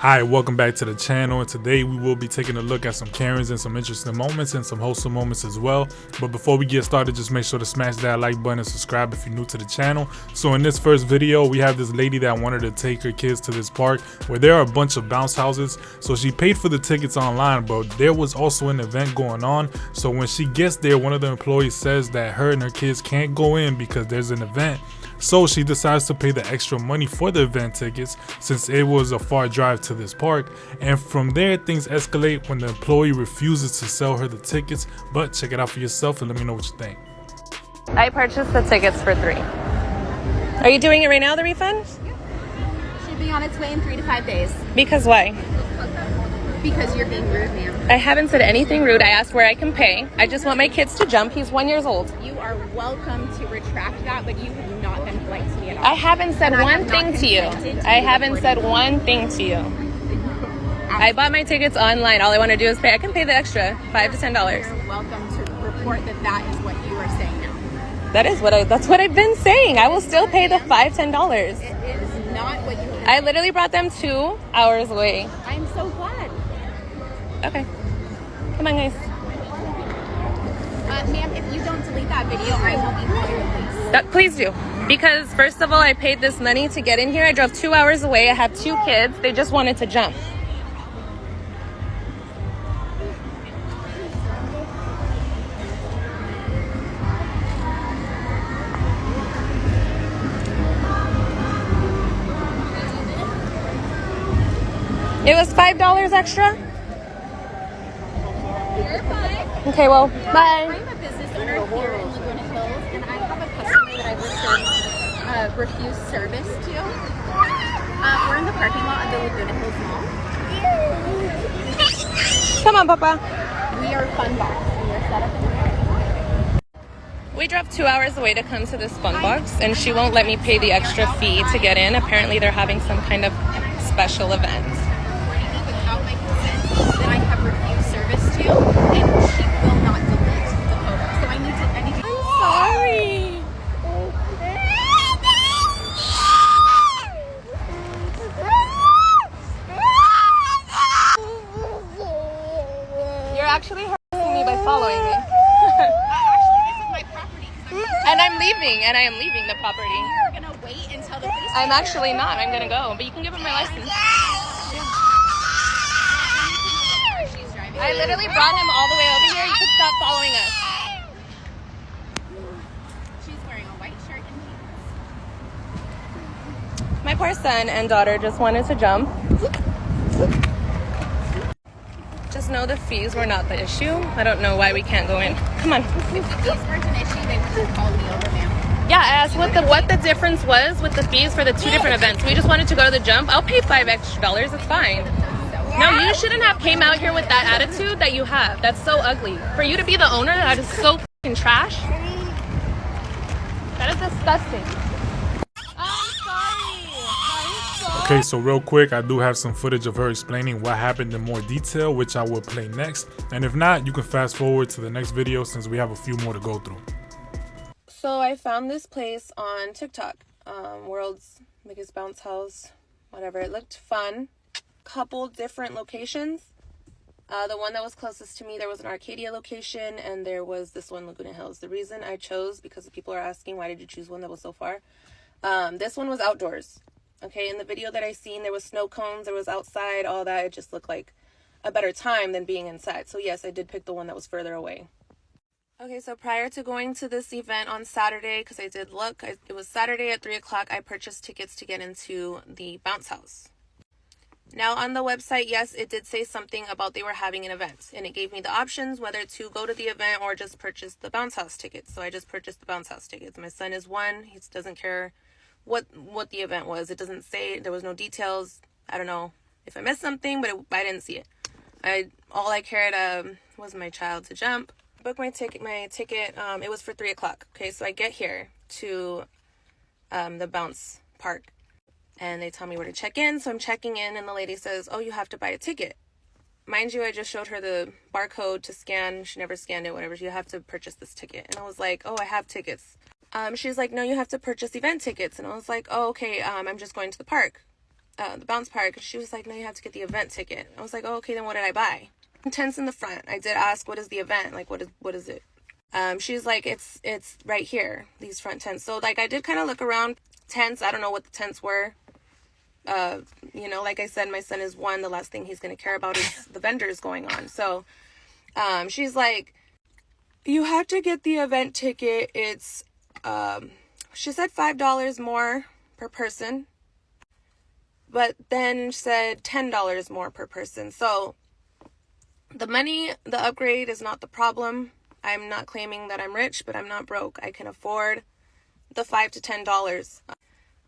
Hi, welcome back to the channel, and today we will be taking a look at some Karens and some interesting moments and some wholesome moments as well. But before we get started, just make sure to smash that like button and subscribe if you're new to the channel. So in this first video, we have this lady that wanted to take her kids to this park where there are a bunch of bounce houses. So she paid for the tickets online, but there was also an event going on. So when she gets there, one of the employees says that her and her kids can't go in because there's an event. So she decides to pay the extra money for the event tickets since it was a far drive to this park, and from there things escalate when the employee refuses to sell her the tickets. But check it out for yourself and let me know what you think. I purchased the tickets for 3. Are you doing it right now, the refund? Should be on its way in 3 to 5 days. Because why? Because you're being rude, ma'am. I haven't said anything rude. I asked where I can pay. I just want my kids to jump. He's 1 year old. You are welcome to retract that, but you have not been polite to me at all. I haven't said one thing to you. I haven't said one thing to you. I bought my tickets online. All I want to do is pay. I can pay the extra $5 to $10. You're welcome to report that that is what you are saying now. That's what I've been saying. I will still pay the $5, $10. It is not what you I literally brought them 2 hours away. I'm so glad. Okay. Come on, guys. Ma'am, if you don't delete that video, I will be calling the police. Please do. Because first of all, I paid this money to get in here. I drove 2 hours away. I have 2 kids. They just wanted to jump. It was $5 extra? You're fine. Okay, well, bye. I'm a business owner here in Laguna Hills, and I have a customer that I would refuse service to. We're in the parking lot of the Laguna Hills Mall. Come on, Papa. We are Fun Box. We are set up in the parking lot. We drove 2 hours away to come to this fun box, and she won't let me pay the extra fee to get in. Apparently, they're having some kind of special event. Without my consent, that I have refused service to, and she will not delete the photo. So I need to. I'm sorry. You're actually harassing me by following me. Actually, this is my property. And I'm leaving, and I am leaving the property. You're gonna wait until the police. I'm actually not. I'm gonna go, but you can give him my license. She's driving. I literally brought him all the way over here. You could stop following us. She's wearing a white shirt and pants. My poor son and daughter just wanted to jump. Just know the fees were not the issue. I don't know why we can't go in. Come on. If the fees weren't an issue, they would have called me over, ma'am. Yeah, I asked what the difference was with the fees for the 2 different events. We just wanted to go to the jump. I'll pay $5 extra. It's fine. No, you shouldn't have came out here with that attitude that you have. That's so ugly. For you to be the owner, that is so fucking trash. That is disgusting. I'm sorry. Okay, so real quick, I do have some footage of her explaining what happened in more detail, which I will play next. And if not, you can fast forward to the next video since we have a few more to go through. So I found this place on TikTok, world's biggest bounce house, whatever. It looked fun. Couple different locations. The one that was closest to me, there was an Arcadia location, and there was this one, Laguna Hills. The reason I chose, because people are asking, why did you choose one that was so far? This one was outdoors. Okay, in the video that I seen, there was snow cones, there was outside, all that. It just looked like a better time than being inside. So yes, I did pick the one that was further away. Okay, so prior to going to this event on Saturday, because I did look, it was Saturday at 3 o'clock, I purchased tickets to get into the bounce house. Now on the website, yes, it did say something about they were having an event, and it gave me the options whether to go to the event or just purchase the bounce house tickets. So I just purchased the bounce house tickets. My son is 1. He doesn't care what the event was. It doesn't say. There was no details. I don't know if I missed something, but I didn't see it. All I cared was my child to jump. Booked my ticket. It was for 3 o'clock. Okay, so I get here to the bounce park, and they tell me where to check in. So I'm checking in, and the lady says, oh, you have to buy a ticket. Mind you, I just showed her the barcode to scan. She never scanned it, whatever. You have to purchase this ticket. And I was like, oh, I have tickets. She's like, no, you have to purchase event tickets. And I was like, oh, okay, I'm just going to the park. the bounce park. She was like, no, you have to get the event ticket. I was like, oh, okay, then what did I buy? Tents in the front. I did ask, what is the event? Like, what is it? She's like, it's right here, these front tents. So like, I did kind of look around tents. I don't know what the tents were. You know, like I said, my son is 1. The last thing he's going to care about is the vendors going on. So, she's like, you have to get the event ticket. It's, she said $5 more per person, but then said $10 more per person. So the money, the upgrade is not the problem. I'm not claiming that I'm rich, but I'm not broke. I can afford the $5 to $10.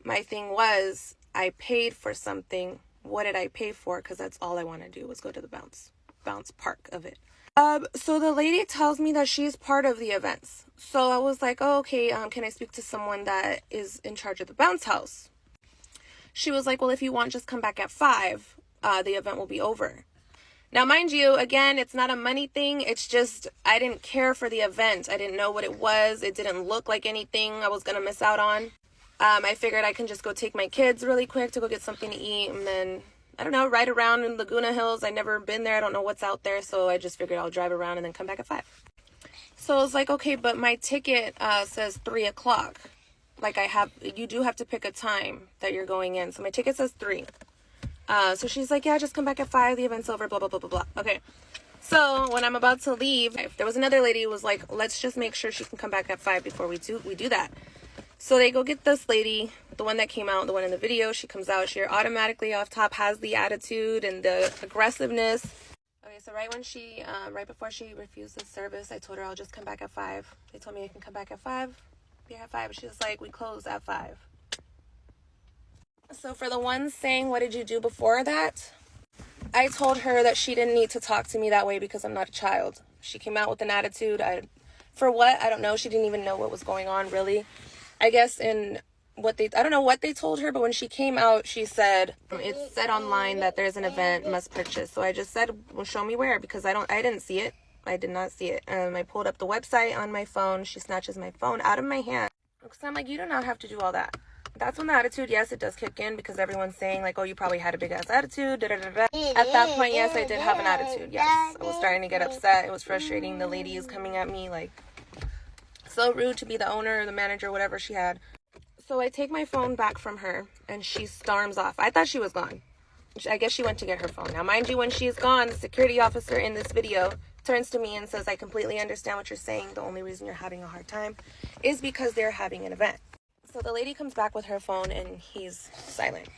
My thing was, I paid for something. What did I pay for? Because that's all I want to do was go to the bounce park of it. So the lady tells me that she's part of the events. So I was like, oh, okay, can I speak to someone that is in charge of the bounce house? She was like, well, if you want, just come back at 5. The event will be over. Now, mind you, again, it's not a money thing. It's just, I didn't care for the event. I didn't know what it was. It didn't look like anything I was going to miss out on. I figured I can just go take my kids really quick to go get something to eat. And then, I don't know, ride around in Laguna Hills. I've never been there. I don't know what's out there. So I just figured I'll drive around and then come back at 5. So I was like, okay, but my ticket says 3 o'clock. Like you do have to pick a time that you're going in. So my ticket says 3. So she's like, yeah, just come back at 5. The event's over, blah, blah, blah, blah, blah. Okay. So when I'm about to leave, there was another lady who was like, let's just make sure she can come back at 5 before we do that. So they go get this lady, the one that came out, the one in the video. She comes out. She automatically off top has the attitude and the aggressiveness. Okay, so right before she refused the service, I told her I'll just come back at 5. They told me I can come back at 5. Be at 5. She was like, we close at 5. So for the ones saying, what did you do before that? I told her that she didn't need to talk to me that way because I'm not a child. She came out with an attitude. For what? I don't know. She didn't even know what was going on, really. I guess I don't know what they told her, but when she came out, she said, it said online that there's an event, must purchase. So I just said, well, show me where, because I didn't see it. I did not see it. I pulled up the website on my phone. She snatches my phone out of my hand. Because I'm like, you do not have to do all that. That's when the attitude, yes, it does kick in, because everyone's saying like, oh, you probably had a big ass attitude. Da, da, da, da. At that point, yes, I did have an attitude. Yes, I was starting to get upset. It was frustrating. The lady is coming at me like so rude to be the owner or the manager, whatever she had. So I take my phone back from her and she storms off. I thought she was gone. I guess she went to get her phone. Now, mind you, when she's gone, the security officer in this video turns to me and says, I completely understand what you're saying. The only reason you're having a hard time is because they're having an event. So the lady comes back with her phone and he's silent.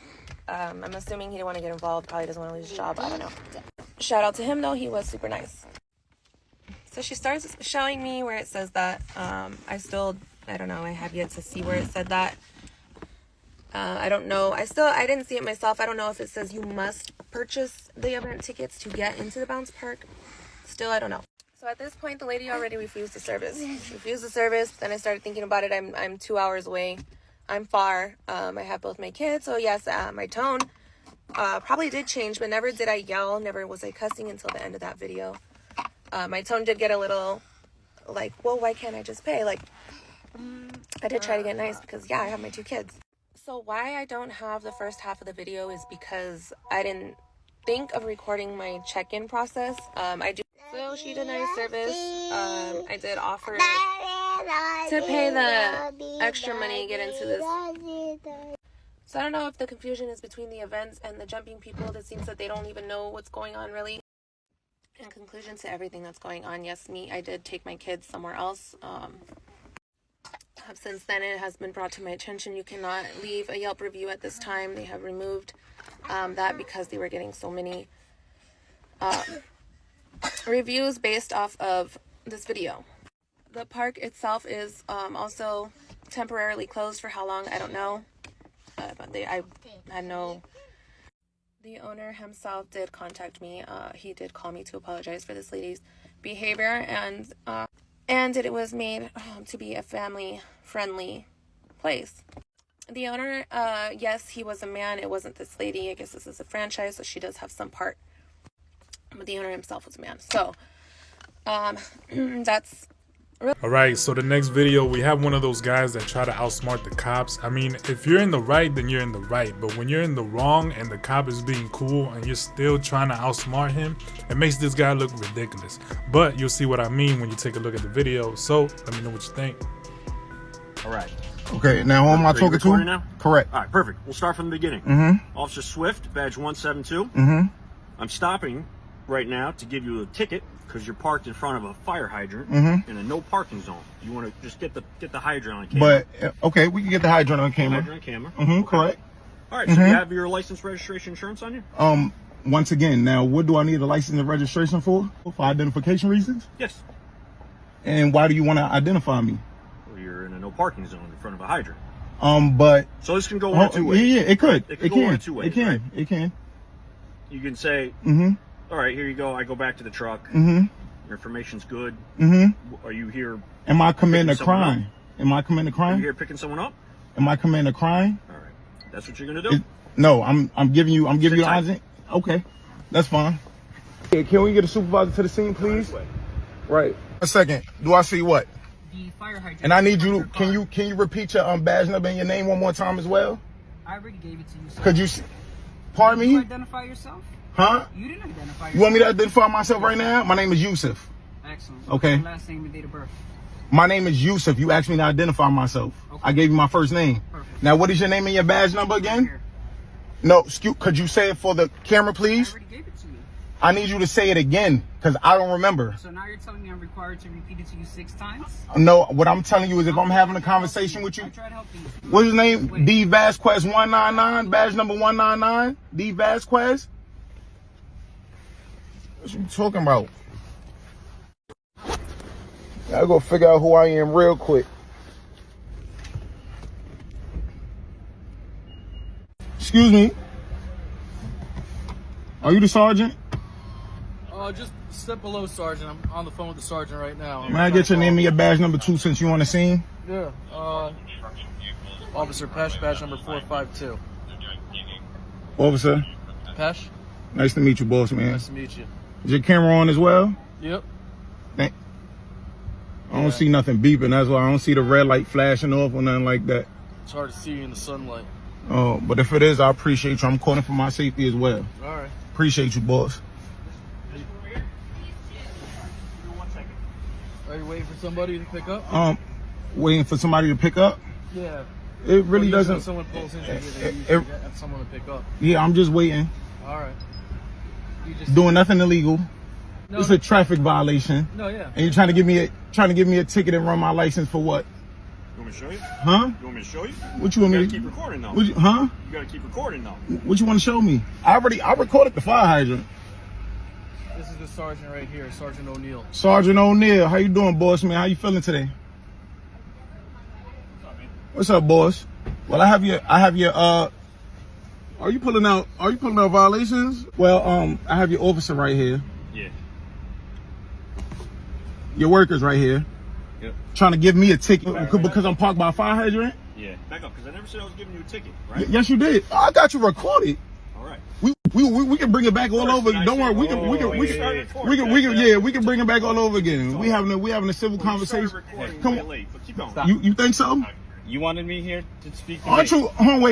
I'm assuming he didn't want to get involved. Probably doesn't want to lose his job. I don't know. Shout out to him, though. He was super nice. So she starts showing me where it says that. I don't know. I have yet to see where it said that. I don't know. I didn't see it myself. I don't know if it says you must purchase the event tickets to get into the bounce park. Still, I don't know. So at this point, the lady already refused the service. She refused the service. Then I started thinking about it. I'm 2 hours away. I'm far. I have both my kids. So yes, my tone probably did change, but never did I yell. Never was I cussing until the end of that video. My tone did get a little like, well, why can't I just pay? Like, I did try to get nice because, yeah, I have my 2 kids. So why I don't have the first half of the video is because I didn't think of recording my check-in process. So she denied service. I did offer to pay the extra money, get into this. So I don't know if the confusion is between the events and the jumping people. It seems that they don't even know what's going on, really. In conclusion to everything that's going on, yes, I did take my kids somewhere else. Since then, it has been brought to my attention, you cannot leave a Yelp review at this time. They have removed that because they were getting so many reviews based off of this video. The park itself is also temporarily closed. For how long, I don't know. But I had no... The owner himself did contact me. He did call me to apologize for this lady's behavior, and it was made to be a family-friendly place. The owner, yes, he was a man. It wasn't this lady. I guess this is a franchise, so she does have some part. But the owner himself was a man. So that's All right, so the next video, we have one of those guys that try to outsmart the cops. I mean, if you're in the right, then you're in the right. But when you're in the wrong and the cop is being cool and you're still trying to outsmart him, it makes this guy look ridiculous. But you'll see what I mean when you take a look at the video. So let me know what you think. All right. Okay, now who am I talking to? Now? Correct. All right, perfect. We'll start from the beginning. Officer Swift, badge 172. I'm stopping right now to give you a ticket because you're parked in front of a fire hydrant in a no parking zone. You want to just get the hydrant on camera. But okay, we can get the hydrant on camera. Hydrant on camera. Okay. Correct. All right, so you have your license, registration, insurance on you? Once again, now what do I need a license and registration for? For identification reasons? Yes. And why do you want to identify me? Well, you're in a no parking zone in front of a hydrant. But so this can go one of two ways. Yeah, it could. It can go one of two ways. It can. Right? It can. You can say, all right, here you go. I go back to the truck. Your information's good. Are you here? Am I committing a crime? Am I committing a crime? Are you here picking someone up? Am I committing a crime? All right, that's what you're gonna do. No, I'm giving you okay, that's fine. Hey, can we get a supervisor to the scene, please? Right. A second. Do I see what? The fire hydrant. And I need you. Can you repeat your badge number and your name one more time as well? I already gave it to you. Sir. Could you? Pardon me? Did you identify yourself? Huh? You didn't identify yourself. You want me to identify myself right now? My name is Yusuf. Excellent. Okay. Your last name and date of birth. My name is Yusuf. You asked me to identify myself. Okay. I gave you my first name. Perfect. Now, what is your name and your badge number again? Here. No, could you say it for the camera, please? I already gave it to you. I need you to say it again, because I don't remember. So now you're telling me I'm required to repeat it to you 6 times? No, what I'm telling you is if I'm having a conversation with you. I tried helping you. What's his name? D Vasquez 199, badge number 199. D Vasquez. What you talking about? I go figure out who I am real quick. Excuse me. Are you the sergeant? Just step below, Sergeant. I'm on the phone with the sergeant right now. May I get your name and your badge number 2 since you on the scene? Yeah. Officer Pesh, badge number 452. Officer. Pesh? Nice to meet you, boss man. Nice to meet you. Is your camera on as well? Yep. I don't see nothing beeping. That's why I don't see the red light flashing off or nothing like that. It's hard to see you in the sunlight. Oh, but if it is, I appreciate you. I'm calling for my safety as well. All right. Appreciate you, boss. Are you waiting for somebody to pick up? Waiting for somebody to pick up? Yeah. It really doesn't. When someone pulls into you, they usually have someone to pick up. Yeah, I'm just waiting. All right. You just Doing nothing illegal. No, It's a traffic violation. No, yeah. And you're trying to give me a ticket and run my license for what? You want me to show you? Huh? You want me to show you? What you want me to keep recording though. You gotta keep recording though. What you want to show me? I recorded the fire hydrant. This is the sergeant right here, Sergeant O'Neill. Sergeant O'Neill, how you doing, boss man? How you feeling today? What's up, boss? Well, I have your are you pulling out violations? Well, I have your officer right here. Yeah. Your workers right here. Yep. Trying to give me a ticket because I'm parked by a fire hydrant? Yeah. Back up, because I never said I was giving you a ticket, right? Yes, you did. I got you recorded. All right. We can bring it back all over. Don't worry. We can bring it back all over again. We having a civil conversation. Come on. Late, but keep going. You think so? You wanted me here to speak to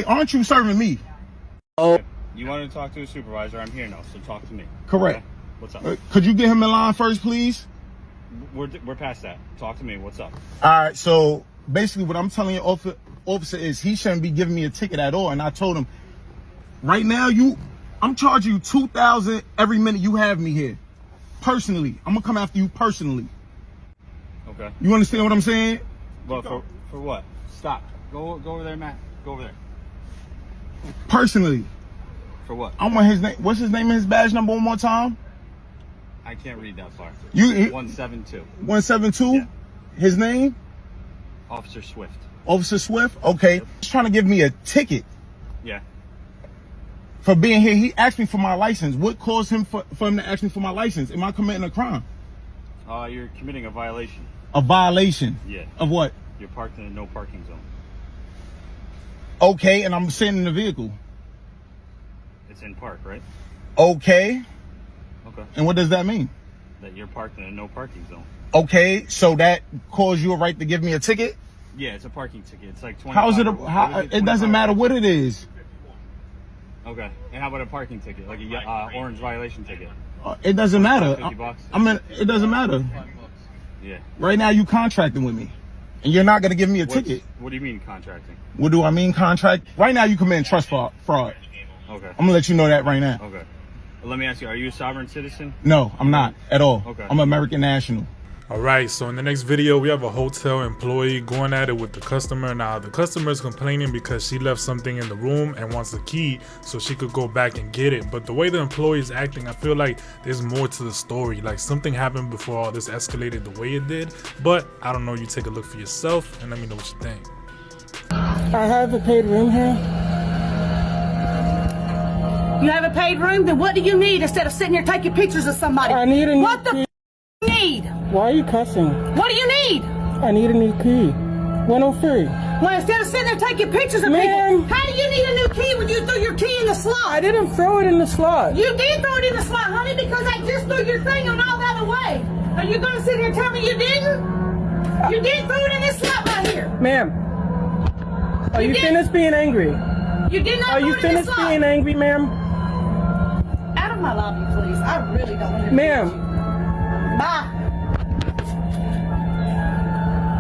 Aren't you serving me? Oh. You wanted to talk to a supervisor. I'm here now, so talk to me. Correct. Okay? What's up? Could you get him in line first, please? We're past that. Talk to me. What's up? All right. So basically what I'm telling your officer is he shouldn't be giving me a ticket at all. And I told him, right now, I'm charging you $2,000 every minute you have me here. Personally. I'm going to come after you personally. Okay. You understand what I'm saying? Well, for what? Stop. Go over there, Matt. Go over there. Personally. For what? I want his name. What's his name and his badge number one more time? I can't read that far. 172. 172? Yeah. His name? Officer Swift. Officer Swift? Okay. He's trying to give me a ticket. Yeah. For being here. He asked me for my license. What caused him for him to ask me for my license? Am I committing a crime? You're committing a violation. A violation? Yeah. Of what? You're parked in a no parking zone. Okay, and I'm sitting in the vehicle. It's in park, right? Okay. Okay. And what does that mean? That you're parked in a no parking zone. Okay, so that calls you a right to give me a ticket? Yeah, it's a parking ticket. It's like 20. How is it? It doesn't matter what it is. Okay. And how about a parking ticket, like a orange violation ticket? It doesn't matter. 50 bucks. I mean, it doesn't matter. Yeah. Right now, you contracting with me, and you're not gonna give me a ticket. What do you mean contracting? What do I mean contract? Right now, you commit trust fraud. Okay. I'm gonna let you know that right now. Okay. Well, let me ask you: are you a sovereign citizen? No, I'm not at all. Okay. I'm American national. All right, so in the next video, we have a hotel employee going at it with the customer. Now, the customer is complaining because she left something in the room and wants the key so she could go back and get it. But the way the employee is acting, I feel like there's more to the story. Like something happened before all this escalated the way it did. But I don't know, you take a look for yourself and let me know what you think. I have a paid room here. You have a paid room? Then what do you need instead of sitting here taking pictures of somebody? I need a new What the key. Need? Why are you cussing? What do you need? I need a new key. 103. Well, instead of sitting there taking pictures of Ma'am. people, how do you need a new key when you threw your key in the slot? I didn't throw it in the slot. You did throw it in the slot, honey, because I just threw your thing and all the other way. Are you going to sit here and tell me you didn't? You did throw it in this slot right here. Ma'am, are you finished being angry? You did not Are throw you it in this finished slot. being angry, ma'am? Out of my lobby, please. I really don't want to. Ma'am. Bye.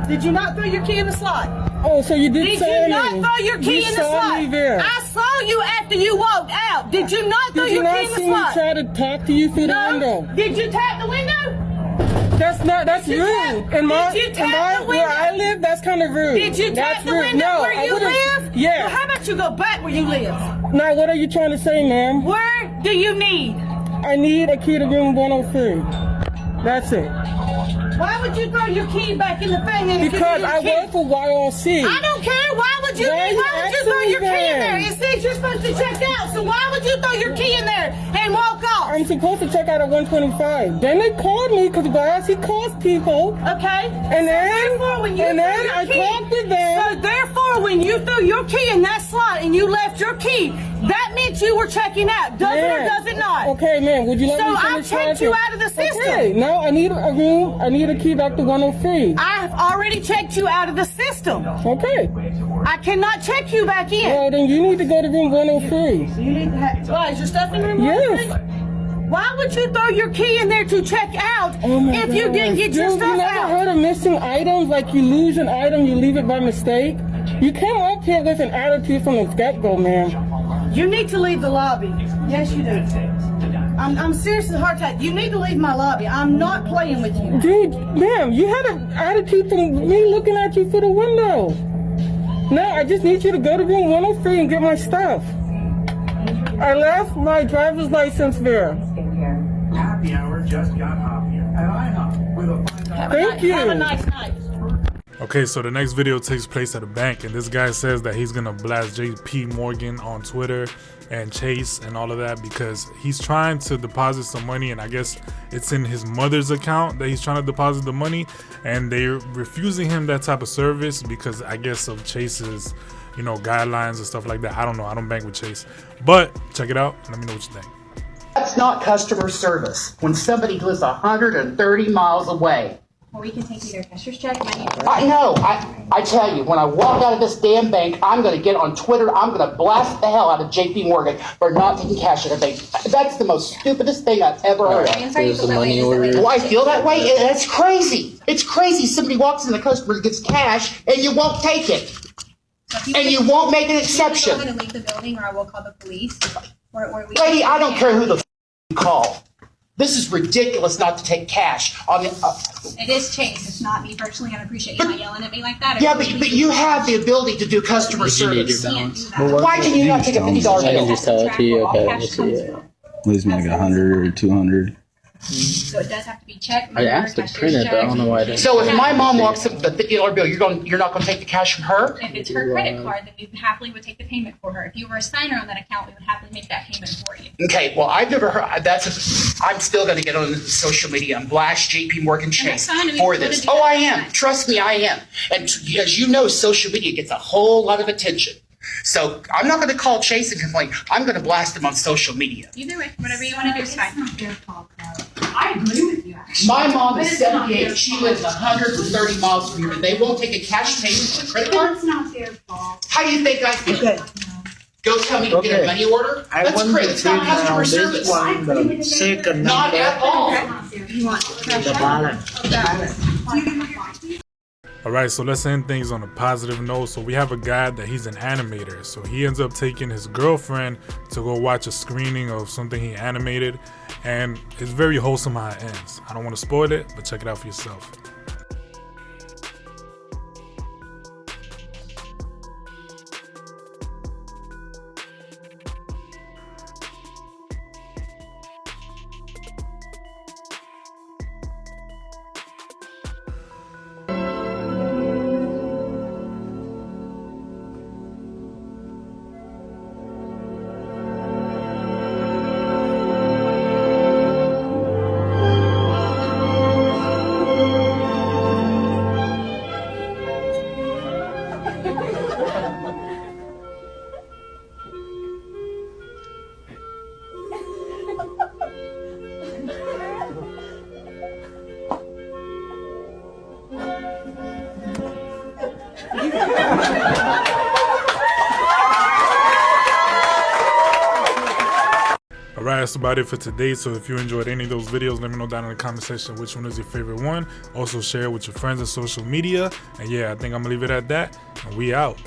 Did you not throw your key in the slot? Oh, so you did Did saw you me. not throw your key in the saw slot? me there. I saw you after you walked out. Did you not throw Did you your not key in the see me slot? try to talk to you through the No. window? Did you tap the window? That's Did you rude. tap- In my, did you tap the where window? I live, that's kind of rude. Did you tap That's the rude. window No, where I you would've- live? Yeah. Well, how about you go back where you live? Now, what are you trying to say, ma'am? Where do you need? I need a key to room 103. That's it. Why would you throw your key back in the thing? And Because I key? work for YLC. I don't care. Why would you? Why are you Why would you throw asking your me key in that? there? It says you're supposed to check out. So why would you throw your key in there and walk off? I'm supposed to check out at 125. Then they called me because YLC calls people. Okay. And then, Therefore, when you and threw then your I key- talked to them. So therefore, when you threw your key in that slot and you left your key, that meant you were checking out. Does it or Ma'am. does it not? Okay, ma'am, would you let So me I finish checked you talking? out of the system. Okay, now I need a room. I need a key back to 103. I have already checked you out of the system. Okay. I cannot check you back in. Well, then you need to go to room 103. You need to have. Why is your stuff in room? Yes. 103? Why would you throw your key in there to check out Oh my if you gosh. didn't get your Dude, stuff you never out? heard of missing items? Like you lose an item, you leave it by mistake? You came up here with an attitude from the get-go, man. You need to leave the lobby. Yes, you do. I'm seriously heart attack. You need to leave my lobby. I'm not playing with you. Dude, ma'am, you had an attitude from me looking at you through the window. No, I just need you to go to room 103 and get my stuff. I left my driver's license there. Happy hour just got happier at IHOP with a Thank you. Have a nice night. Okay, so the next video takes place at a bank, and this guy says that he's gonna blast JP Morgan on Twitter and Chase and all of that because he's trying to deposit some money, and I guess it's in his mother's account that he's trying to deposit the money, and they're refusing him that type of service because I guess of Chase's, you know, guidelines and stuff like that. I don't know. I don't bank with Chase, but check it out and let me know what you think. That's not customer service when somebody lives 130 miles away. Or we can take you their cashier's check. I know. I tell you, when I walk out of this damn bank, I'm going to get on Twitter. I'm going to blast the hell out of JP Morgan for not taking cash at a bank. That's the most stupidest thing I've ever heard of. Do I feel that way? That's crazy. It's crazy. Somebody walks in, the customer gets cash, and you won't take it. And you won't make an exception. I'm going to leave the building or I will call the police. Lady, I don't care who the you call. This is ridiculous not to take cash on the. It is Chase. It's not me personally. I appreciate you not yelling at me like that. Yeah, but you have the ability to do customer service. Why can you not take a $50 bill? I can just tell it to you. Okay, let's see it. Lose me like 100 or 200. So it does have to be checked. I asked to print it, but I don't know why I didn't. So if my mom walks up with a $50 bill, you're not going to take the cash from her? If it's her credit card, then we happily would take the payment for her. If you were a signer on that account, we would happily make that payment for you. Okay, well, I've never heard. I'm still going to get on social media and blast JP Morgan Chase for this. Oh, I am. Trust me, I am. And as you know, social media gets a whole lot of attention. So I'm not going to call Chase and complain. I'm going to blast him on social media. Either way, whatever you want to do is fine. I I agree with you, actually. My mom is 78. She lives 130 miles from here. They won't take a cash payment on a credit card? It's not their fault. How do you think I feel? Okay. Go tell me to get a money order? I That's want great. to It's see not now customer this service. one, the second Not number, at all. You want the balance. Alright, so let's end things on a positive note. So we have a guy that he's an animator. So he ends up taking his girlfriend to go watch a screening of something he animated. And it's very wholesome how it ends. I don't want to spoil it, but check it out for yourself. Alright, that's about it for today. So if you enjoyed any of those videos, let me know down in the comment section which one is your favorite one. Also share it with your friends on social media. And yeah, I think I'm gonna leave it at that. And we out.